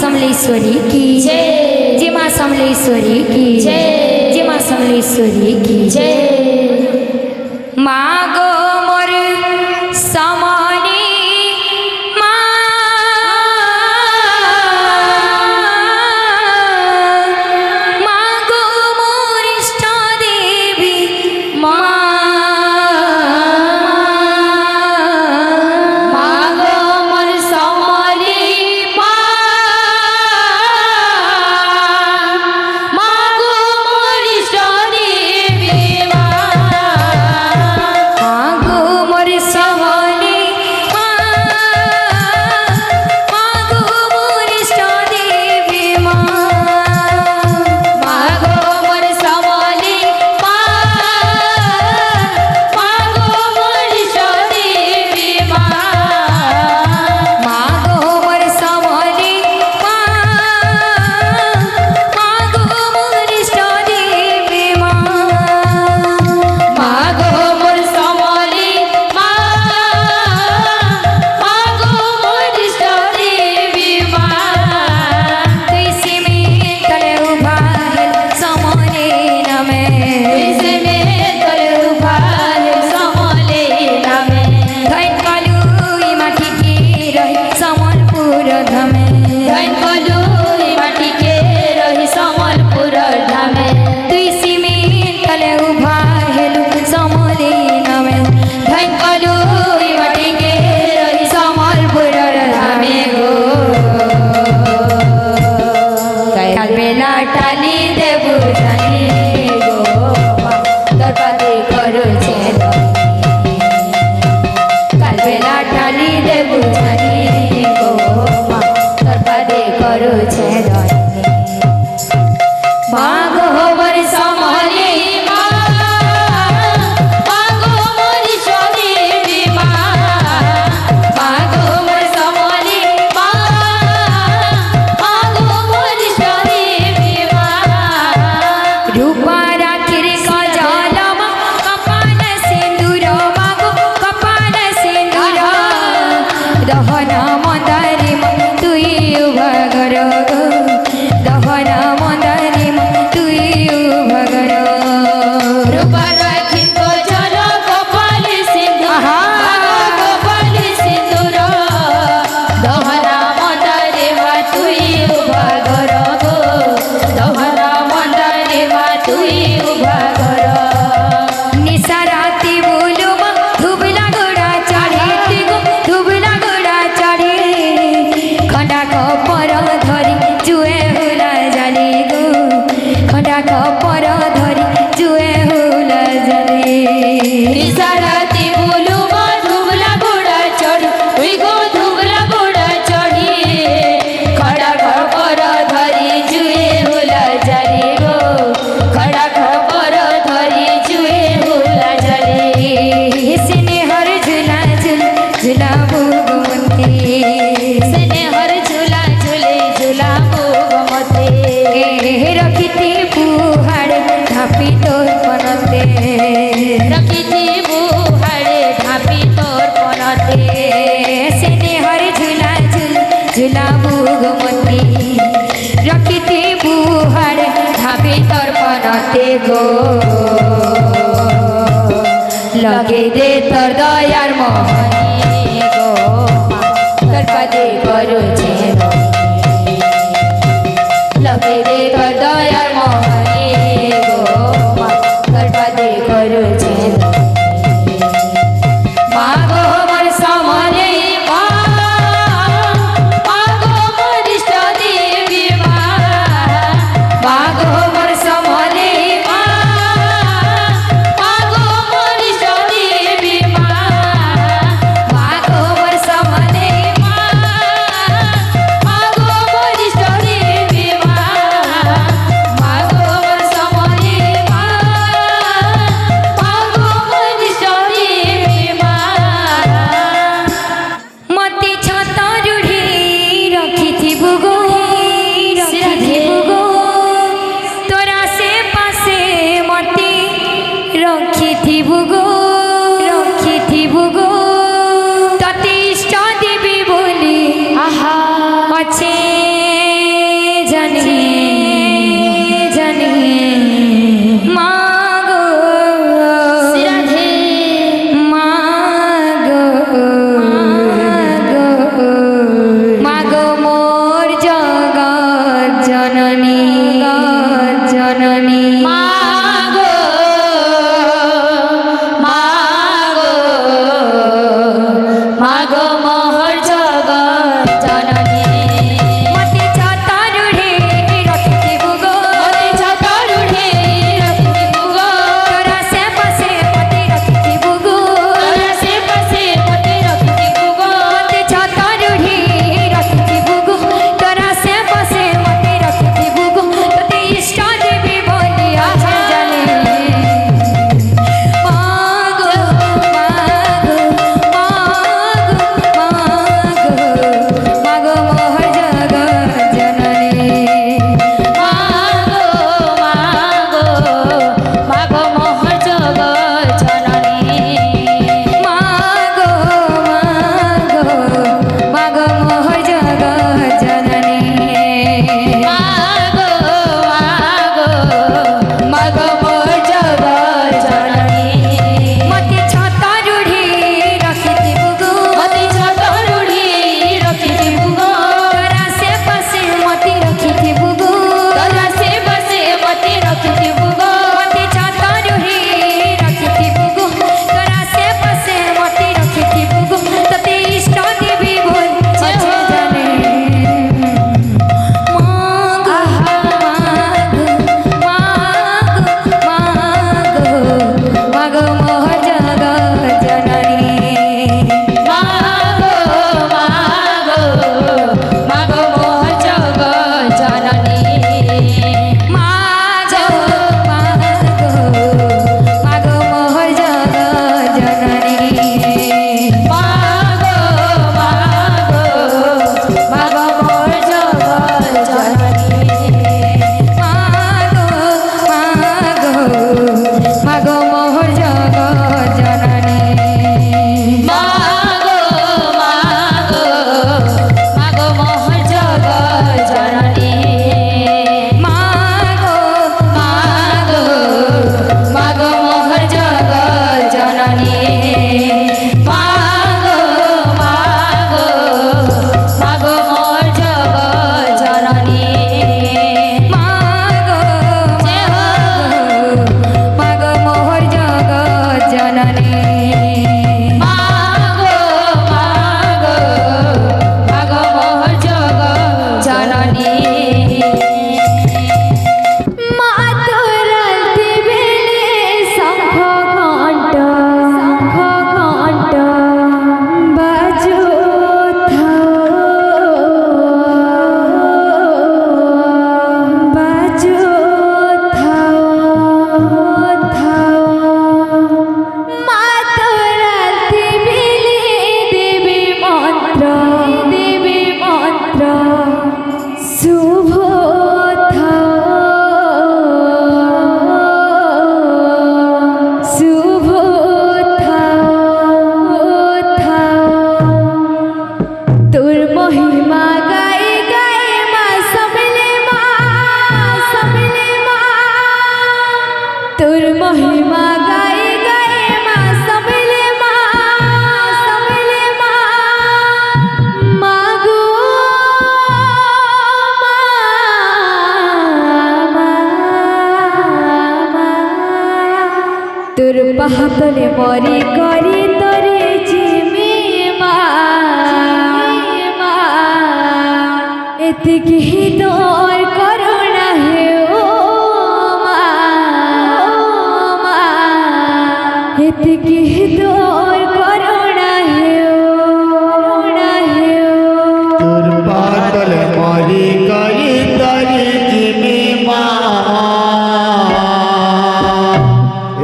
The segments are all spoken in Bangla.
समलेश्वरी की जय, जय मां समलेश्वरी की जय, जय मां समलेश्वरी की जय। मां गो मोर समनी मां गो मोर इष्ट देवी गो लगे दे तोर दयार मोहनी गो तोर पदे करू छे लगे दे तोर दयार मोहनी गो तोर पदे करू छे তোর মহিমা গায়ে গায়ে মা সমিলে মা মা গো তোর পাহাতলে মরি করি তরে জিমি মা এতিকি তোর করুণা হে ও মা এতিকি তোর করুণা হে ও তোর পাতল মরি করি তরি জিমি মা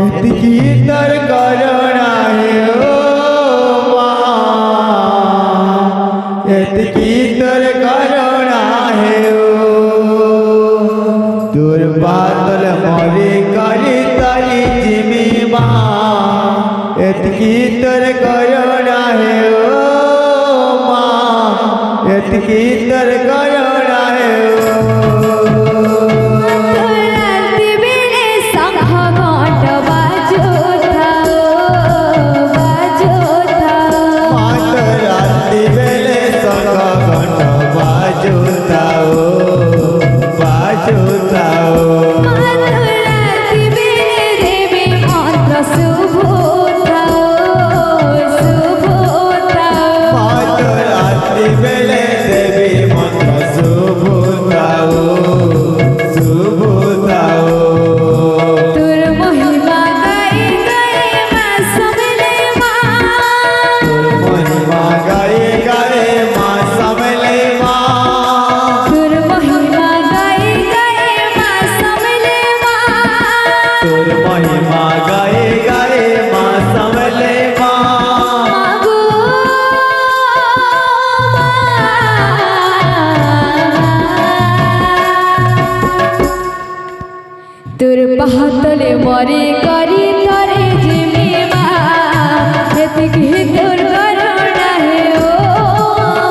এতিকি তোর করুণা হে ও মা এতিকি তোর করুণা হে ও তোর পাতল মরি করি তরি জিমি মা এতিকি তোর করুণা হে ও মা এতিকি তোর করুণা হে ও महिमा गाए गाए माँ समले তোর পাহাতলে মরে করি তরে জিমি মা এতিকি তোর করুণা হে ও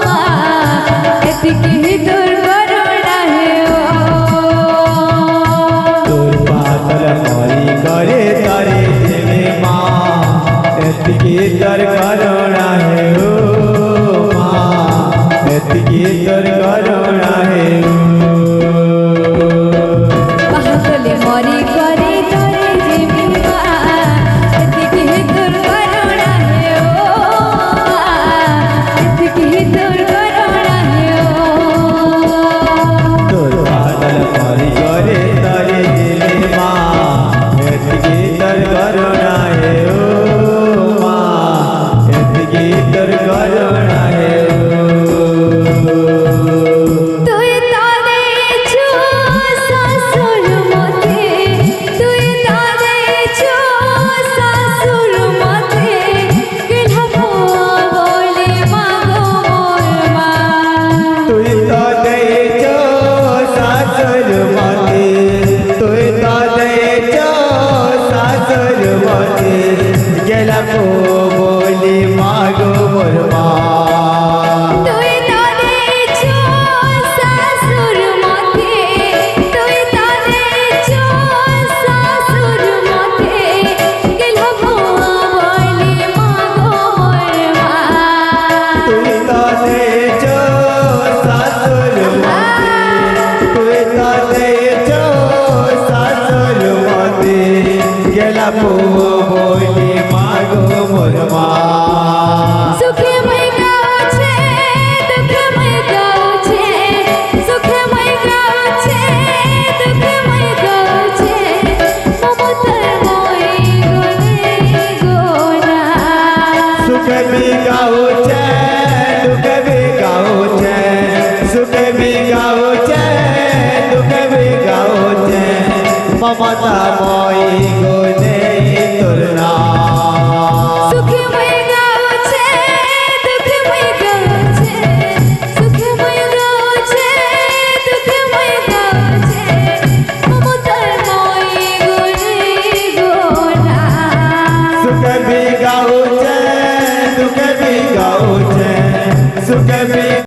মা এতিকি তোর করুণা হে ও তোর পাতল মরি করে তরে জিমি মা এতিকি তোর করুণা হে ও মা এতিকি তোর করুণা হে ও পাহাতলে মরে করি তরে জিমি মা এতিকি তোর করুণা হে ও মা এতিকি তোর করুণা হে ও তোর পাতল মরি করে তরে জিমি মা এতিকি তোর করুণা হে ও মা এতিকি তোর করুণা হে ও তুই তারে ছো শাশুর মতে তুই তারে ছো শাশুর মতে গেলাবো বলে মা গো মোর মা তুই তো দেছ শাশুর মতে তুই তো দেছ শাশুর মতে গেলাম বলি মাগো মোর মা তুই তারে ছো শাশুর মতে তুই তারে ছো শাশুর মতে গেলাবো বলে মা গো মোর মা তুই তো দেছ শাশুর মতে তুই তো দেছ শাশুর মতে গেলাম বলি মাগো মোর মা সুখে মই গাছে দুঃখে মই গাছে সুখে মই গাছে দুঃখে মই গাছে মমতার মই গনে গোনা सुख भी गाओ छे दुख भी गाओ छे सुख भी गाओ छे दुख भी गाओ छे ममता मोई गोने तुरना সুখে মই গাছে দুঃখে মই গাছে সুখে মই গাছে দুঃখে মই গাছে মমতার মই গনে গোনা सुख भी गाओ छे दुख भी गाओ छे सुख भी